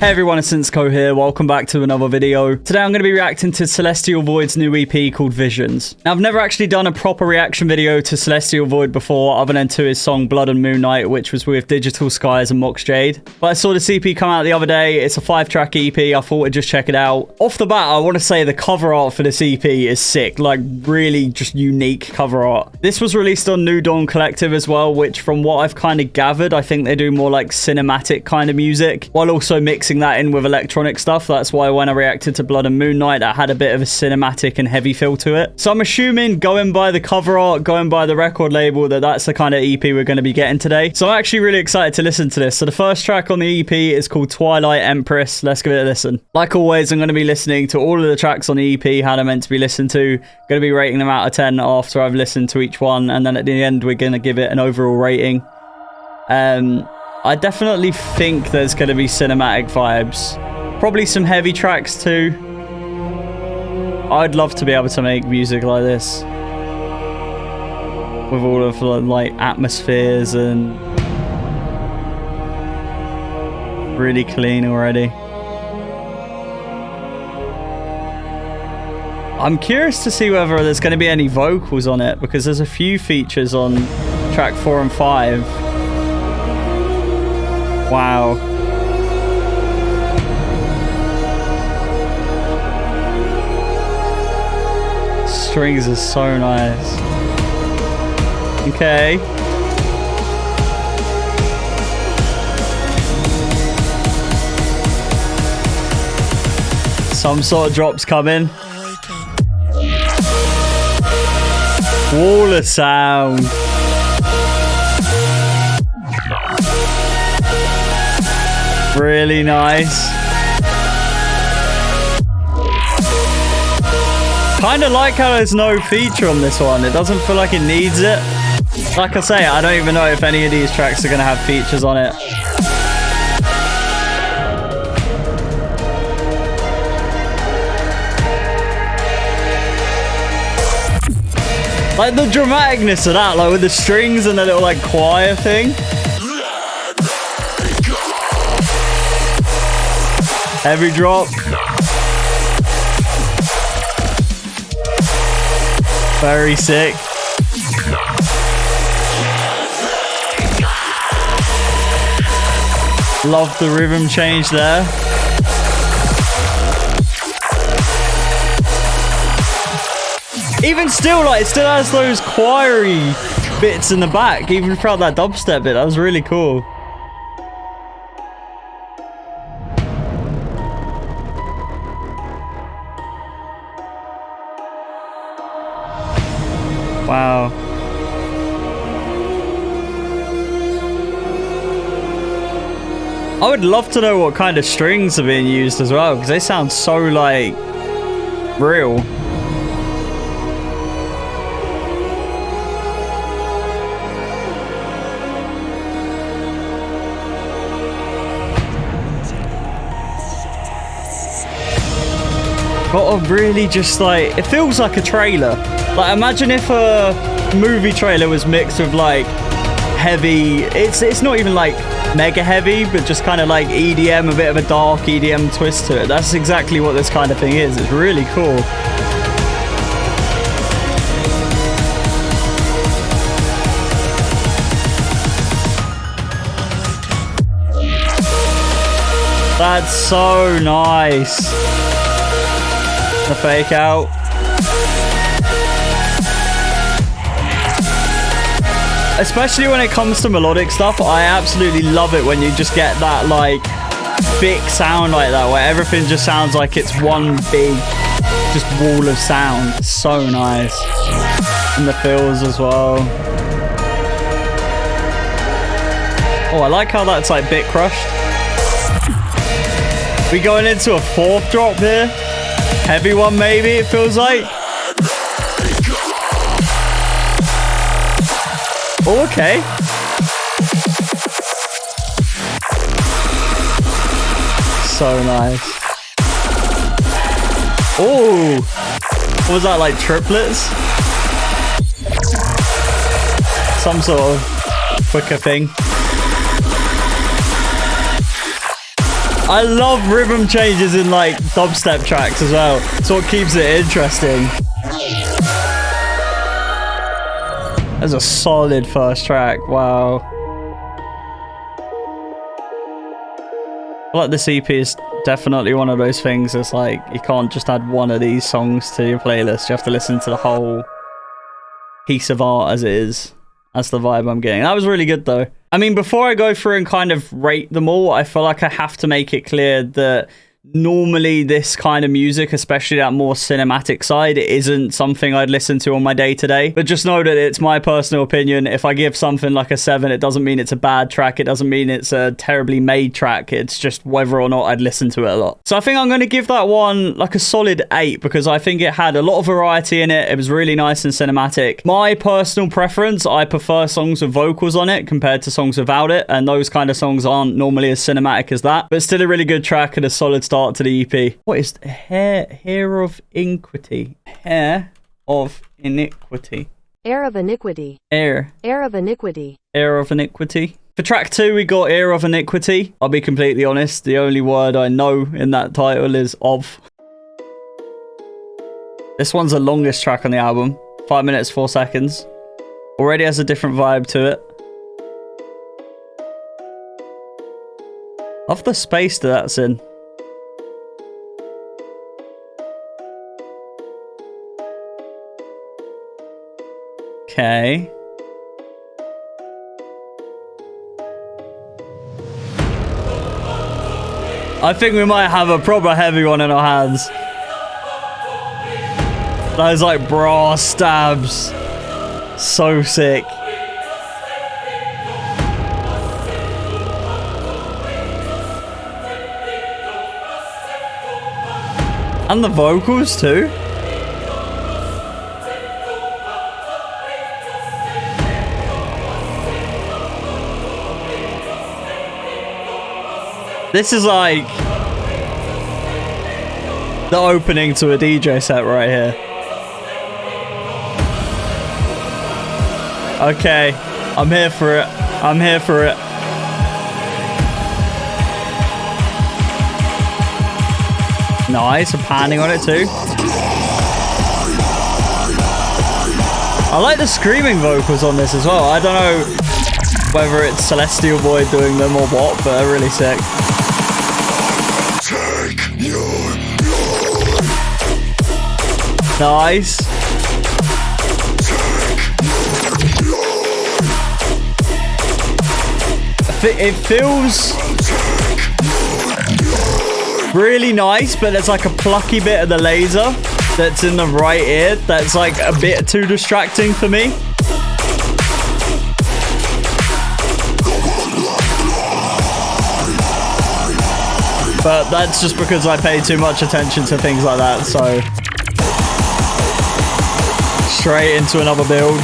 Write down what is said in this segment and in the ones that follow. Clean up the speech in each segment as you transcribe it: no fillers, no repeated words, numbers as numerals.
Hey everyone, it's Insko here. Welcome back to another video. Today I'm going to be reacting to Celestial Void's new EP called Visions. Now, I've never actually done a proper reaction video to Celestial Void before, other than to his song Blood and Moonlight, which was with Digital Skies and Mox Jade. But I saw this EP come out the other day. It's a 5-track EP. I thought I'd just check it out. Off the bat, I want to say the cover art for this EP is sick. Like, really just unique cover art. This was released on New Dawn Collective as well, which from what I've kind of gathered, I think they do more like cinematic kind of music, while also mixing that in with electronic stuff. That's why when I reacted to Blood and Moonlight, that had a bit of a cinematic and heavy feel to it. So I'm assuming, going by the cover art, going by the record label, that that's the kind of EP we're going to be getting today. So I'm actually really excited to listen to this. So the first track on the EP is called Twilight Empress. Let's give it a listen. Like always, I'm going to be listening to all of the tracks on the EP, how they're meant to be listened to. Going to be rating them out of 10 after I've listened to each one, and then at the end we're going to give it an overall rating. I definitely think there's going to be cinematic vibes. Probably some heavy tracks too. I'd love to be able to make music like this, with all of the like atmospheres and really clean already. I'm curious to see whether there's going to be any vocals on it, because there's a few features on track 4 and 5. Wow. Strings are so nice. Okay. Some sort of drops coming. Wall of sound. Really nice. Kind of like how there's no feature on this one. It doesn't feel like it needs it. Like I say, I don't even know if any of these tracks are going to have features on it. Like the dramaticness of that, like with the strings and the little like choir thing. Heavy drop. Very sick. Love the rhythm change there. Even still, like, it still has those choiry bits in the back, even throughout that dubstep bit. That was really cool. Wow. I would love to know what kind of strings are being used as well, because they sound so, like, real. Got a really just, like, it feels like a trailer. Like, imagine if a movie trailer was mixed with, like, heavy... It's not even, like, mega heavy, but just kind of, like, EDM, a bit of a dark EDM twist to it. That's exactly what this kind of thing is. It's really cool. That's so nice. The fake out. Especially when it comes to melodic stuff, I absolutely love it when you just get that, like, thick sound like that, where everything just sounds like it's one big, just wall of sound. It's so nice. And the fills as well. Oh, I like how that's, like, bit crushed. We going into a 4th drop here. Heavy one, maybe, it feels like. Oh, okay. So nice. Oh, what was that, like triplets? Some sort of quicker thing. I love rhythm changes in like dubstep tracks as well. It's what keeps it interesting. That's a solid first track. Wow. I feel like this EP is definitely one of those things that's like, you can't just add one of these songs to your playlist. You have to listen to the whole piece of art as it is. That's the vibe I'm getting. That was really good though. I mean, before I go through and kind of rate them all, I feel like I have to make it clear that normally this kind of music, especially that more cinematic side, it isn't something I'd listen to on my day-to-day. But just know that it's my personal opinion. If I give something like a 7, it doesn't mean it's a bad track. It doesn't mean it's a terribly made track. It's just whether or not I'd listen to it a lot. So I think I'm going to give that one like a solid 8 because I think it had a lot of variety in it. It was really nice and cinematic. My personal preference, I prefer songs with vocals on it compared to songs without it. And those kind of songs aren't normally as cinematic as that. But still a really good track and a solid start to the EP. What is hair of iniquity? Hair of iniquity. Air of iniquity. Air of iniquity. Air of iniquity. For track 2, we got Air of Iniquity. I'll be completely honest, the only word I know in that title is of. This one's the longest track on the album. 5 minutes, 4 seconds. Already has a different vibe to it. Love the space that that's in. Okay. I think we might have a proper heavy one in our hands. Those like brass stabs. So sick. And the vocals too. This is like the opening to a DJ set right here. Okay, I'm here for it. I'm here for it. Nice, a panning on it too. I like the screaming vocals on this as well. I don't know whether it's Celestial Void doing them or what, but they're really sick. Nice. It feels really nice, but there's like a plucky bit of the laser that's in the right ear that's like a bit too distracting for me. But that's just because I pay too much attention to things like that, so straight into another build.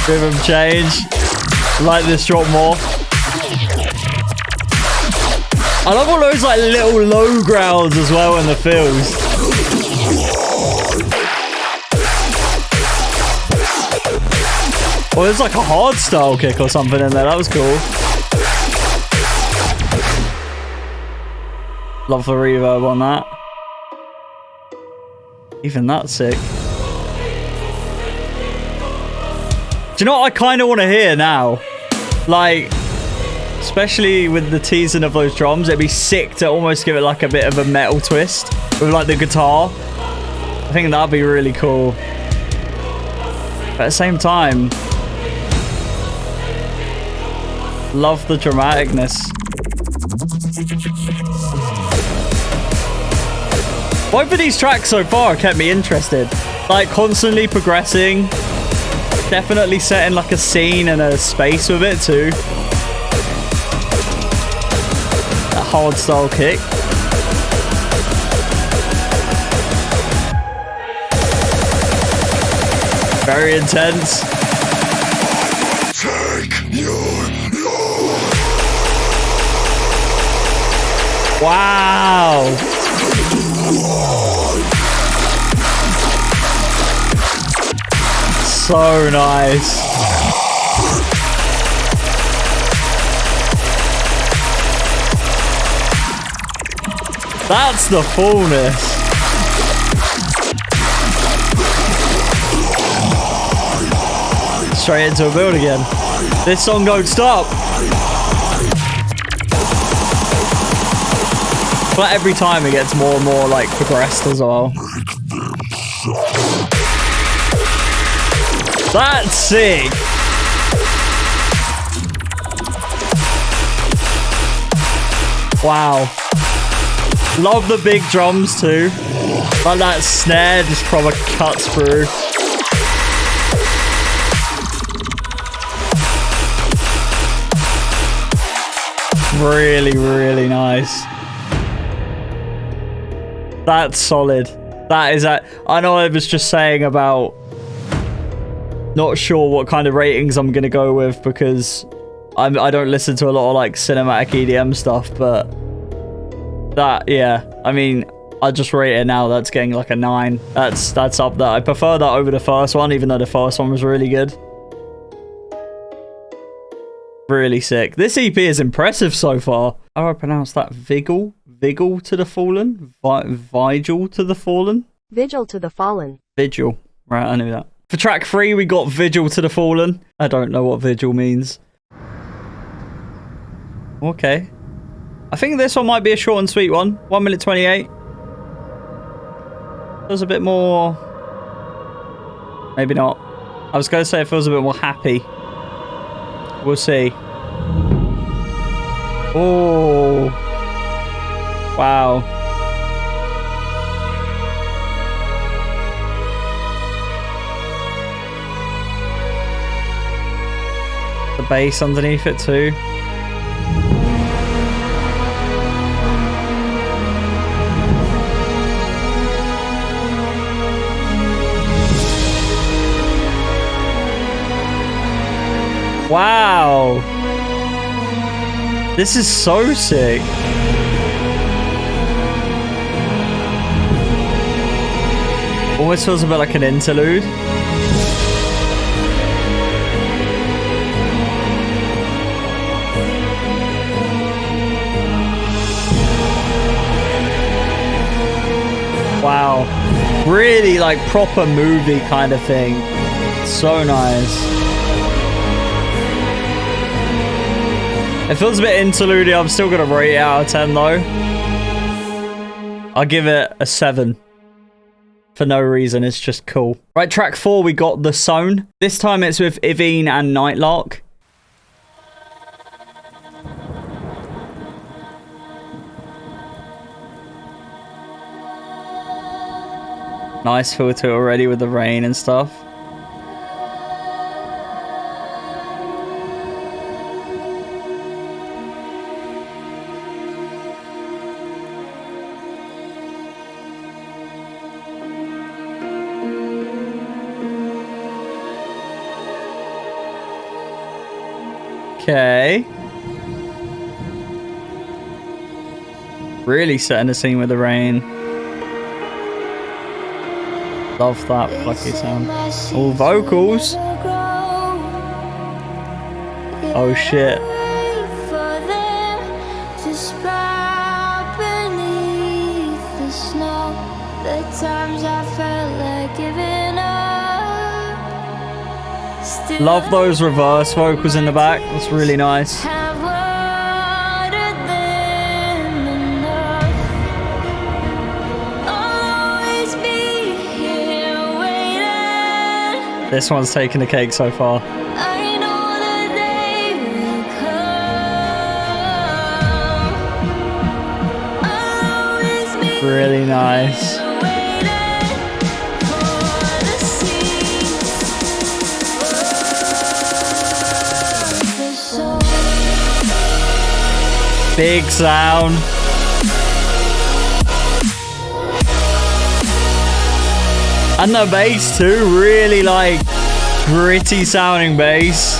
Rhythm change. Like this drop more. I love all those like little low growls as well in the fills. Oh, there's like a hard style kick or something in there. That was cool. Love the reverb on that. Even that's sick. Do you know what I kind of want to hear now? Like, especially with the teasing of those drums, it'd be sick to almost give it like a bit of a metal twist with like the guitar. I think that'd be really cool. But at the same time, love the dramaticness. Both of these tracks so far kept me interested. Like, constantly progressing. Definitely setting like a scene and a space with it too. That hard style kick. Very intense. Wow. So nice. That's the fullness. Straight into a build again. This song don't stop. But every time it gets more and more like progressed as well. That's sick. Wow. Love the big drums too. Like that snare just proper cuts through. Really, really nice. That's solid. That is that. I know I was just saying about not sure what kind of ratings I'm gonna go with because I don't listen to a lot of like cinematic EDM stuff, but that, yeah, I mean, I just rate it now. That's getting like a 9. That's up there. I prefer that over the first one, even though the first one was really good. Really sick. This EP is impressive so far. How do I pronounce that? Vigil? Vigil to the Fallen? Vigil to the Fallen? Vigil to the Fallen. Vigil. Right, I knew that. For track 3, we got Vigil to the Fallen. I don't know what Vigil means. Okay. I think this one might be a short and sweet one. 1 minute 28. Feels a bit more... Maybe not. I was going to say it feels a bit more happy. We'll see. Oh. Wow. The bass underneath it too. Wow. This is so sick. Almost feels a bit like an interlude. Wow. Really like proper movie kind of thing. So nice. It feels a bit interlude. I'm still going to rate it out of 10 though. I'll give it a 7. For no reason, it's just cool. Right, track 4, we got The Zone. This time it's with Ivine and Nightlark. Nice filter already with the rain and stuff. Okay. Really setting the scene with the rain. Love that plucky sound. All vocals. Oh shit. Love those reverse vocals in the back. That's really nice. This one's taking the cake so far. Really nice. Big sound. And the bass too, really like gritty sounding bass.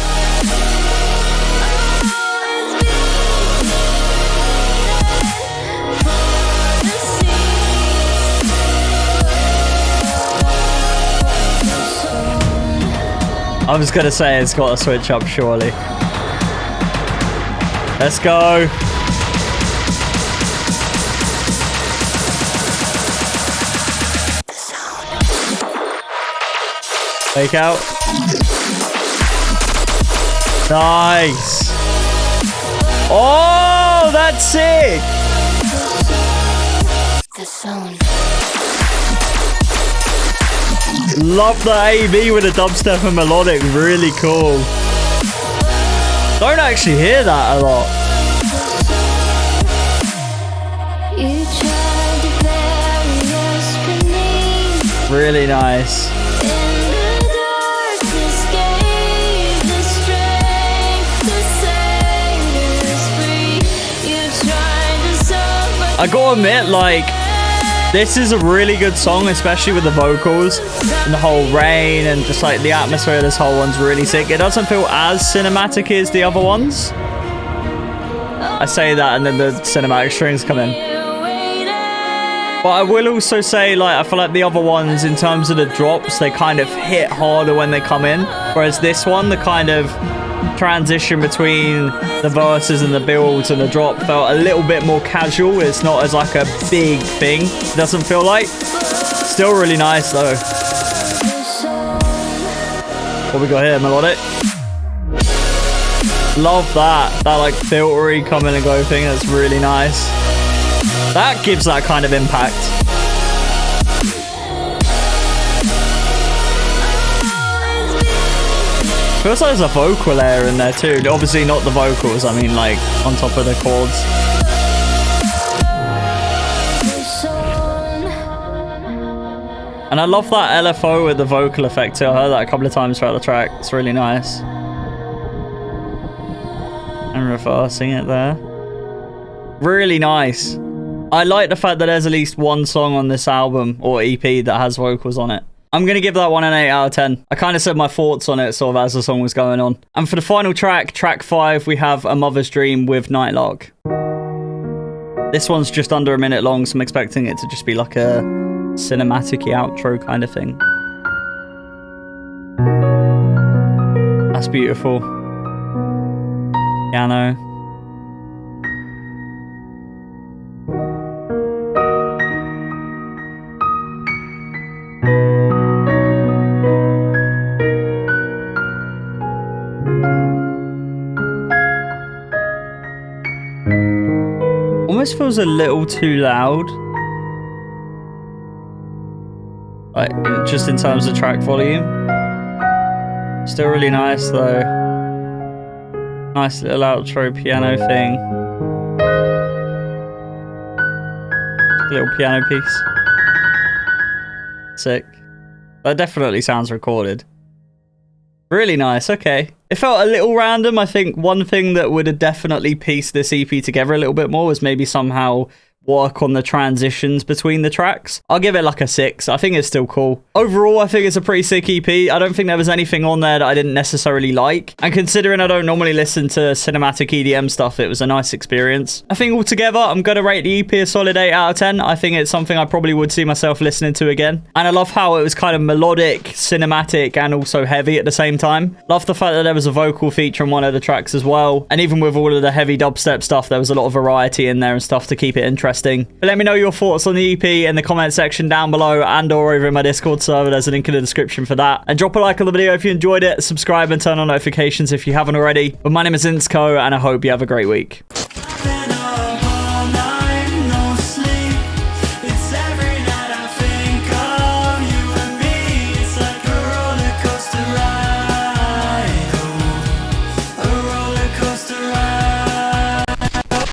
I was gonna say it's got to switch up surely. Let's go. Fake out. Nice. Oh, that's sick. The zone. Love the A-B with the dubstep and melodic. Really cool. Don't actually hear that a lot. You tried to bury us beneath. Really nice. In the darkness gave the strength to set us free. You tried to suffer. I gotta admit, like, this is a really good song, especially with the vocals and the whole rain and just like the atmosphere of this whole one's really sick. It doesn't feel as cinematic as the other ones. I say that and then the cinematic strings come in. But I will also say, like, I feel like the other ones, in terms of the drops, they kind of hit harder when they come in. Whereas this one, the kind of transition between the verses and the builds and the drop felt a little bit more casual. It's not as like a big thing. It doesn't feel like. Still really nice though. What we got here, Melodic? Love that. That like filtery come in and go thing. That's really nice. That gives that kind of impact. Feels like there's a vocal layer in there too. Obviously not the vocals, I mean like on top of the chords. And I love that LFO with the vocal effect too. I heard that a couple of times throughout the track. It's really nice. And reversing it there. Really nice. I like the fact that there's at least one song on this album or EP that has vocals on it. I'm going to give that one an 8 out of 10. I kind of said my thoughts on it sort of as the song was going on. And for the final track, track 5, we have A Mother's Dream with Nightlark. This one's just under a minute long, so I'm expecting it to just be like a cinematic-y outro kind of thing. That's beautiful. Piano. Almost feels a little too loud. Like, just in terms of track volume. Still really nice though. Nice little outro piano thing. Little piano piece. Sick. That definitely sounds recorded. Really nice, okay. It felt a little random. I think one thing that would have definitely pieced this EP together a little bit more was maybe somehow work on the transitions between the tracks. I'll give it like a 6. I think it's still cool. Overall, I think it's a pretty sick EP. I don't think there was anything on there that I didn't necessarily like. And considering I don't normally listen to cinematic EDM stuff, it was a nice experience. I think altogether, I'm going to rate the EP a solid 8 out of 10. I think it's something I probably would see myself listening to again. And I love how it was kind of melodic, cinematic, and also heavy at the same time. Love the fact that there was a vocal feature on one of the tracks as well. And even with all of the heavy dubstep stuff, there was a lot of variety in there and stuff to keep it interesting. But let me know your thoughts on the EP in the comment section down below and or over in my Discord server. There's a link in the description for that. And drop a like on the video if you enjoyed it. Subscribe and turn on notifications if you haven't already. But my name is Insko and I hope you have a great week.